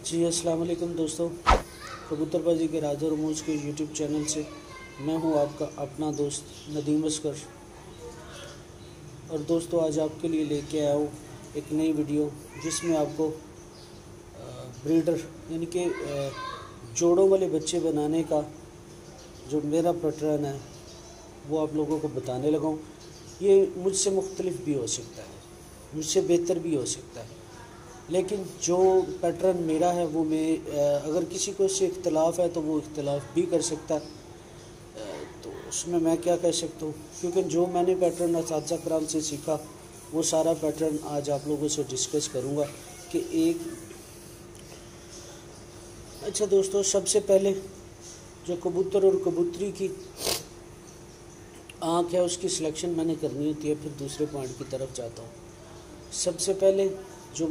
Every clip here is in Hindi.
जी अस्सलाम वालेकुम दोस्तों, कबूतरबाजी के राज और मूज के यूट्यूब चैनल से मैं हूं आपका अपना दोस्त नदीम अस्कर। और दोस्तों आज आपके लिए लेके आया हूँ एक नई वीडियो जिसमें आपको ब्रीडर यानी कि जोड़ों वाले बच्चे बनाने का जो मेरा पैटर्न है वो आप लोगों को बताने लगा हूँ। ये मुझसे मुख्तलिफ भी हो सकता है, मुझसे बेहतर भी हो सकता है, लेकिन जो पैटर्न मेरा है वो अगर किसी को इससे इख्तलाफ है तो वो इख्तलाफ भी कर सकता है। तो उसमें मैं क्या कह सकता हूँ, क्योंकि जो मैंने पैटर्न असातिज़ा कराम से सीखा वो सारा पैटर्न आज आप लोगों से डिस्कस करूँगा कि अच्छा दोस्तों, सबसे पहले जो कबूतर और कबूतरी की आँख है उसकी सिलेक्शन मैंने करनी होती है, फिर दूसरे पॉइंट की तरफ जाता हूँ। सबसे पहले जो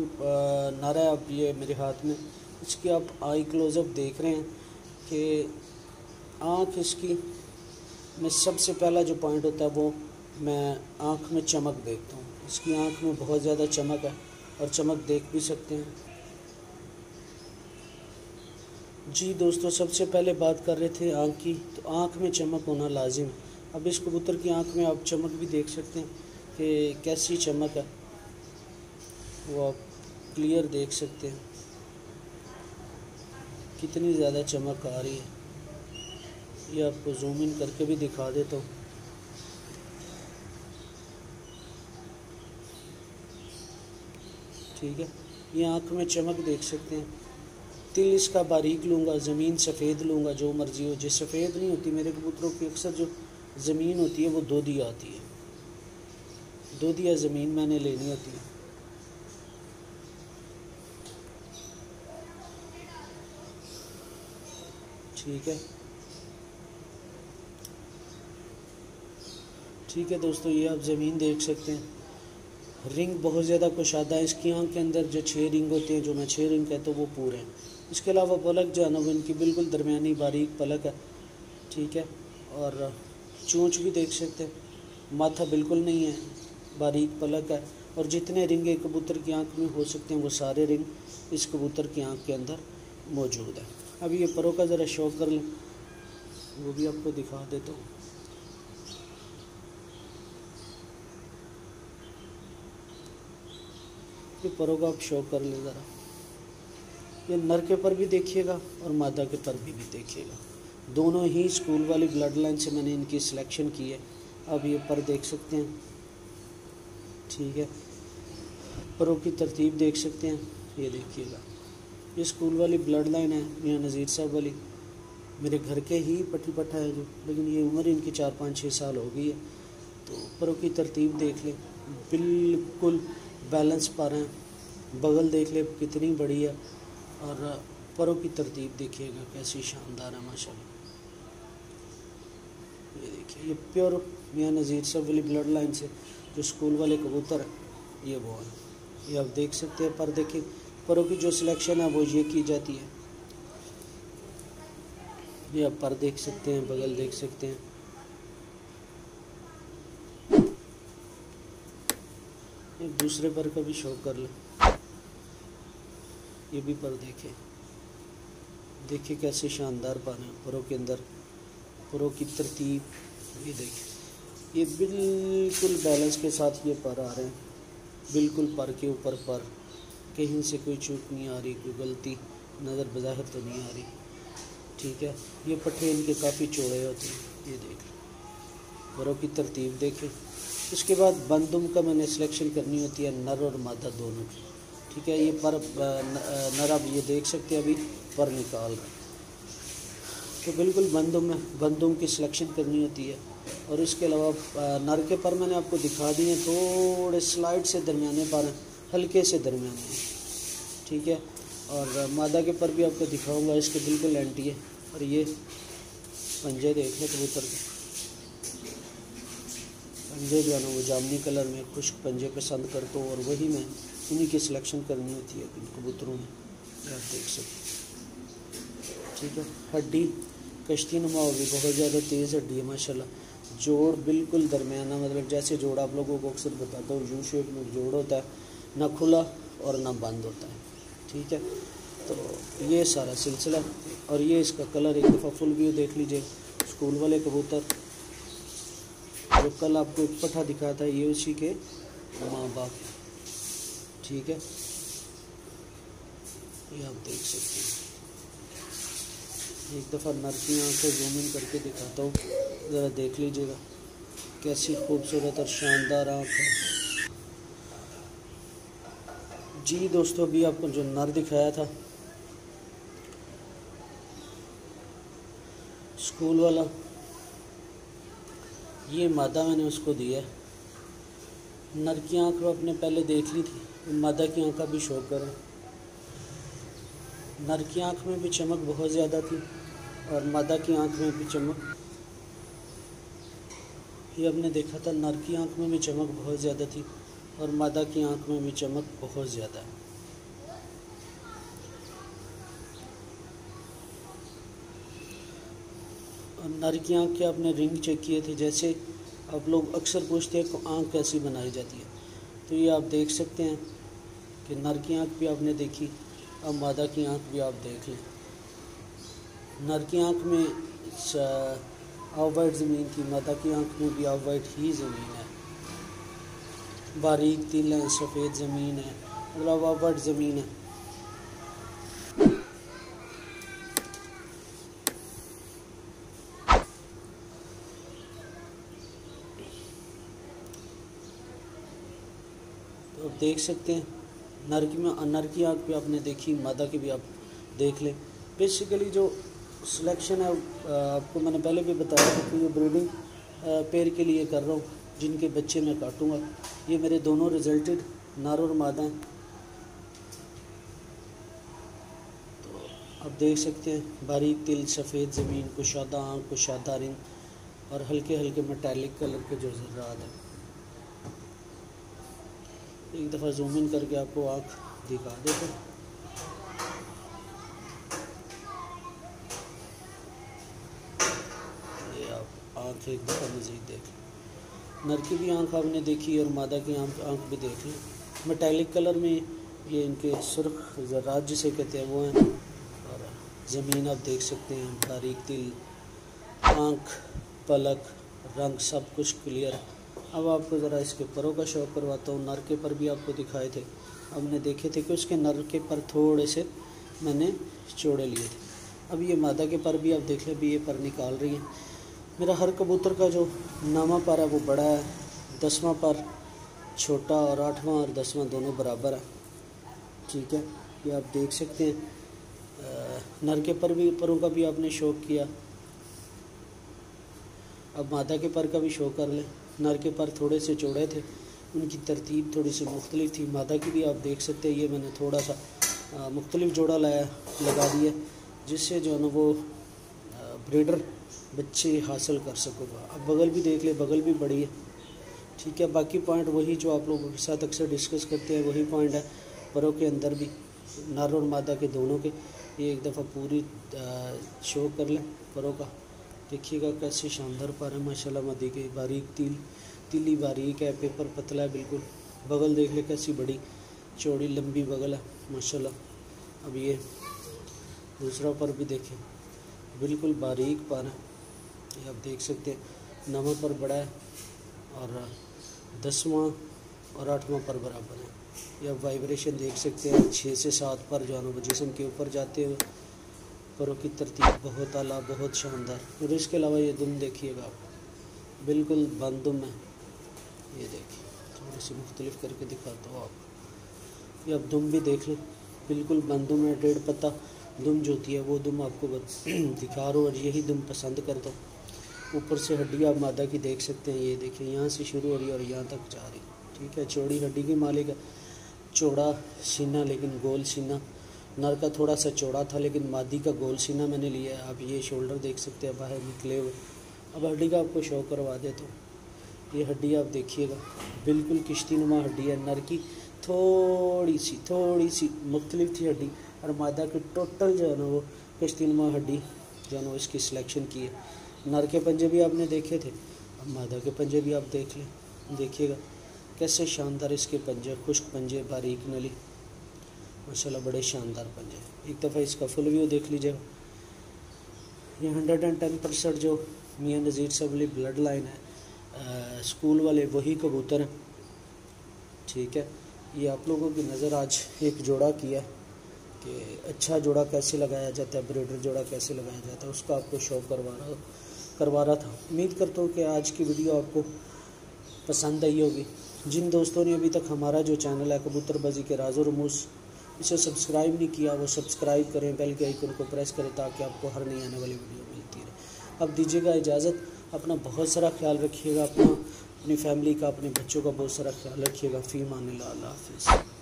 नारा है, आप ये मेरे हाथ में इसकी आप आई क्लोज़अप देख रहे हैं कि आँख इसकी में सबसे पहला जो पॉइंट होता है वो मैं आँख में चमक देखता हूँ। इसकी आँख में बहुत ज़्यादा चमक है और चमक देख भी सकते हैं। जी दोस्तों, सबसे पहले बात कर रहे थे आँख की, तो आँख में चमक होना लाजिम है। अब इस कबूतर की आँख में आप चमक भी देख सकते हैं कि कैसी चमक है, वो आप क्लियर देख सकते हैं कितनी ज़्यादा चमक आ रही है। ये आपको जूम इन करके भी दिखा देता हूँ। ठीक है, ये आँख में चमक देख सकते हैं। तिल इसका बारीक लूँगा, ज़मीन सफ़ेद लूँगा, जो मर्ज़ी हो। जो सफ़ेद नहीं होती मेरे कबूतरों की, अक्सर जो ज़मीन होती है वो दोदिया आती है, दोदिया ज़मीन मैंने लेनी होती है। ठीक है दोस्तों, ये आप ज़मीन देख सकते हैं। रिंग बहुत ज़्यादा कुशादा है इसकी आँख के अंदर। जो 6 रिंग होती हैं, जो मैं 6 रिंग कहता हूँ, वो पूरे हैं। इसके अलावा पलक जो है ना वो इनकी बिल्कुल दरमियानी बारीक पलक है। ठीक है, और चोंच भी देख सकते हैं, माथा बिल्कुल नहीं है, बारीक पलक है। और जितने रिंग एक कबूतर की आँख में हो सकते हैं वो सारे रिंग इस कबूतर की आँख के अंदर मौजूद है। अब ये परों का ज़रा शौक कर लें, वो भी आपको दिखा देता हूँ। ये परों का आप शौक कर लें ज़रा। ये नर के पर भी देखिएगा और मादा के पर भी देखिएगा। दोनों ही स्कूल वाली ब्लड लाइन से मैंने इनकी सिलेक्शन की है। अब ये पर देख सकते हैं। ठीक है, परों की तरतीब देख सकते हैं, ये देखिएगा। ये स्कूल वाली ब्लड लाइन है, मियाँ नज़ीर साहब वाली, मेरे घर के ही पट्टी पट्टा है जो, लेकिन ये उम्र इनकी 4-5-6 साल हो गई है। तो परों की तरतीब देख लें, बिल्कुल बैलेंस पर हैं। बगल देख ले कितनी बड़ी है, और परों की तरतीब देखिएगा कैसी शानदार है माशाल्लाह। ये देखिए, ये प्योर मियाँ नज़ीर साहब वाली ब्लड लाइन से जो स्कूल वाले कबूतर है, ये वो है। ये आप देख सकते हैं। पर देखिए, परों की जो सिलेक्शन है वो ये की जाती है। ये आप पर देख सकते हैं, बगल देख सकते हैं। एक दूसरे पर का भी शौक कर लें, ये भी पर देखें, देखिए कैसे शानदार पर है परों के अंदर। परों की तरतीब ये देखें, ये बिल्कुल बैलेंस के साथ ये पर आ रहे हैं, बिल्कुल पर के ऊपर पर, कहीं से कोई चूक नहीं आ रही, कोई गलती नज़र बज़ाहिर तो नहीं आ रही। ठीक है, ये पट्टे इनके काफ़ी चौड़े होते हैं, ये देख, परों की तरतीब देखें। उसके बाद बंदुम का मैंने सिलेक्शन करनी होती है, नर और मादा दोनों की। ठीक है, ये पर नर आप ये देख सकते हैं अभी पर निकाल रहा है, तो बिल्कुल बंदुम की सिलेक्शन करनी होती है। और इसके अलावा नर के पर मैंने आपको दिखा दिए, थोड़े स्लाइड से दरमियाने पर हैं, हल्के से दरमियाने हैं। ठीक है, और मादा के पर भी आपको दिखाऊंगा, इसके बिल्कुल एंटी है। और ये पंजे देख लें कबूतर के, पंजे जो है ना वो जामनी कलर में खुश्क पंजे पसंद करता हूँ, और वही मैं इन्हीं की सिलेक्शन करनी होती है इन कबूतरों में, आप देख सकते। ठीक है, हड्डी कश्ती नुमा होगी, बहुत ज़्यादा तेज़ हड्डी है माशाल्लाह। जोड़ बिल्कुल दरमियाना, मतलब जैसे जोड़ आप लोगों को अक्सर बताता हूँ, यू शेप में जोड़ होता है, ना खुला और ना बंद होता है। ठीक है, तो ये सारा सिलसिला। और ये इसका कलर, एक दफ़ा फुल व्यू देख लीजिए। स्कूल वाले कबूतर जो कल आपको एक पट्ठा दिखाया था, ये उसी के माँ बाप, ठीक है, ये आप देख सकते हैं। एक दफ़ा नर की आँखें जूम इन करके दिखाता हूँ, ज़रा देख लीजिएगा कैसी खूबसूरत और शानदार आँख है। जी दोस्तों, अभी आपको जो नर दिखाया था स्कूल वाला, ये मादा मैंने उसको दिया। नर की आँख में अपने पहले देख ली थी, मादा की आँख का भी शौक करें। नर की आँख में भी चमक बहुत ज़्यादा थी और मादा की आँख में भी चमक, ये हमने देखा था, नर की आँख में भी चमक बहुत ज़्यादा थी और मादा की आँख में भी चमक बहुत ज़्यादा है। और नर की आँख के आपने रिंग चेक किए थे, जैसे आप लोग अक्सर पूछते हैं कि आँख कैसी बनाई जाती है, तो ये आप देख सकते हैं कि नर की आँख भी आपने देखी, अब मादा की आँख भी आप देख लें। नर की आँख में ऑफ वाइट ज़मीन थी, मादा की आँख में भी ऑफ वाइट ही ज़मीन है, बारीक तिल है, सफ़ेद ज़मीन है, मतलब ऑफ वाइट ज़मीन है। तो आप देख सकते हैं नर की आँख भी आपने देखी, मादा की भी आप देख लें। बेसिकली जो सिलेक्शन है आपको मैंने पहले भी बताया था कि ये ब्रीडिंग पेयर के लिए कर रहा हूँ, जिनके बच्चे मैं काटूँगा। ये मेरे दोनों रिजल्टेड नर और मादा हैं। तो आप देख सकते हैं बारीक तिल, सफ़ेद ज़मीन, कुशादा आँख, कुशादा रिंग और हल्के हल्के मेटालिक कलर के जो ज़र्रात हैं। एक दफ़ा जूम इन करके आपको आँख दिखा देते हैं। ये आप आँख एक दफ़ा मज़ीद देख लें। नर की भी आँख आपने देखी और मादा की आँख भी देख लें। मेटालिक कलर में ये इनके सुर्ख ज़र्रात जिसे कहते हैं वो हैं। और ज़मीन आप देख सकते हैं, बारीक तिल, आँख, पलक, रंग सब कुछ क्लियर है। अब आपको ज़रा इसके परों का शौक़ करवाता हूँ। नर के पर भी आपको दिखाए थे, हमने देखे थे कि उसके नर के पर थोड़े से मैंने चौड़े लिए थे। अब ये मादा के पर भी आप देख लें, अभी ये पर निकाल रही है। मेरा हर कबूतर का जो नामा पर है वो बड़ा है, 10वां पर छोटा और 8वां और 10वां दोनों बराबर है, ठीक है। ये आप देख सकते हैं। नर के परों का भी आपने शौक़ किया, अब मादा के पर का भी शौक़ कर लें। नर के पर थोड़े से चौड़े थे, उनकी तरतीब थोड़ी सी मुख्तलिफ थी। मादा की भी आप देख सकते हैं, ये मैंने थोड़ा सा मुख्तलिफ जोड़ा लगा दिया, जिससे जो है ना वो ब्रीडर बच्चे हासिल कर सकेगा। अब बगल भी देख ले, बगल भी बड़ी है, ठीक है। बाकी पॉइंट वही जो आप लोगों के साथ अक्सर डिस्कस करते हैं, वही पॉइंट है परों के अंदर भी, नर और मादा के दोनों के। ये एक दफ़ा पूरी शो कर लें परों का, देखिएगा कैसे शानदार पर है माशाल्लाह। मादी के बारीक तिली बारीक है, पेपर पतला है बिल्कुल। बगल देख ले कैसी बड़ी चौड़ी लंबी बगल है माशाल्लाह। अब ये दूसरा पर भी देखें, बिल्कुल बारीक पर है, ये आप देख सकते हैं। 9वां पर बड़ा है और 10वां और 8वां पर बराबर है। ये आप वाइब्रेशन देख सकते हैं, 6 से 7 पर जो है वो जिस्म के ऊपर जाते हुए, परों की तरतीब बहुत आला, बहुत शानदार। और इसके अलावा ये दुम देखिएगा आप, बिल्कुल बंद दुम है। ये देखिए, थोड़ी सी मुख्तलिफ करके दिखाता हूँ आपको। ये आप दुम भी देख लें, बिल्कुल बंद दुम है। 1.5 पत्ता दुम जो होती है वो दुम आपको दिखा रहा हूँ, और यही दुम पसंद करता हूँ। ऊपर से हड्डी आप मादा की देख सकते हैं, ये देखिए यहाँ से शुरू हो रही है और यहाँ तक जा रही, ठीक है। चौड़ी हड्डी की मालिक है, चौड़ा सीना लेकिन गोल सीना। नर का थोड़ा सा चौड़ा था लेकिन मादी का गोल सीना मैंने लिया है। आप ये शोल्डर देख सकते हैं बाहर निकले हुए। अब हड्डी का आपको शो करवा देता हूँ। ये हड्डी आप देखिएगा, बिल्कुल किश्ती नुमा हड्डी है। नर की थोड़ी सी मुख्तलिफ थी हड्डी, और मादा की टोटल जो है ना वो किश्ती नुमा हड्डी जो है ना इसकी सिलेक्शन की है। नर के पंजे भी आपने देखे थे, अब मादा के पंजे भी आप देख लें, देखिएगा कैसे शानदार इसके पंजे, खुश्क पंजे, बारीक नली। माशाल्लाह बड़े शानदार पंजे। एक दफ़ा इसका फुल व्यू देख लीजिएगा। ये 110% जो मियाँ नज़ीर साहब वाली ब्लड लाइन है, स्कूल वाले वही कबूतर हैं, ठीक है। ये आप लोगों की नज़र आज एक जोड़ा किया कि अच्छा जोड़ा कैसे लगाया जाता है, ब्रीडर जोड़ा कैसे लगाया जाता है, उसका आपको शो करवा रहा था। उम्मीद करता हूँ कि आज की वीडियो आपको पसंद आई होगी। जिन दोस्तों ने अभी तक हमारा जो चैनल है कबूतरबाजी के राज़ और रमूज़, इसे सब्सक्राइब नहीं किया वो सब्सक्राइब करें, बेल के आइकन को प्रेस करें ताकि आपको हर नई आने वाली वीडियो मिलती रहे। अब दीजिएगा इजाज़त, अपना बहुत सारा ख्याल रखिएगा, अपनी फैमिली का, अपने बच्चों का बहुत सारा ख्याल रखिएगा। फ़ी अमान अल्लाह, अल्लाह हाफ़िज़।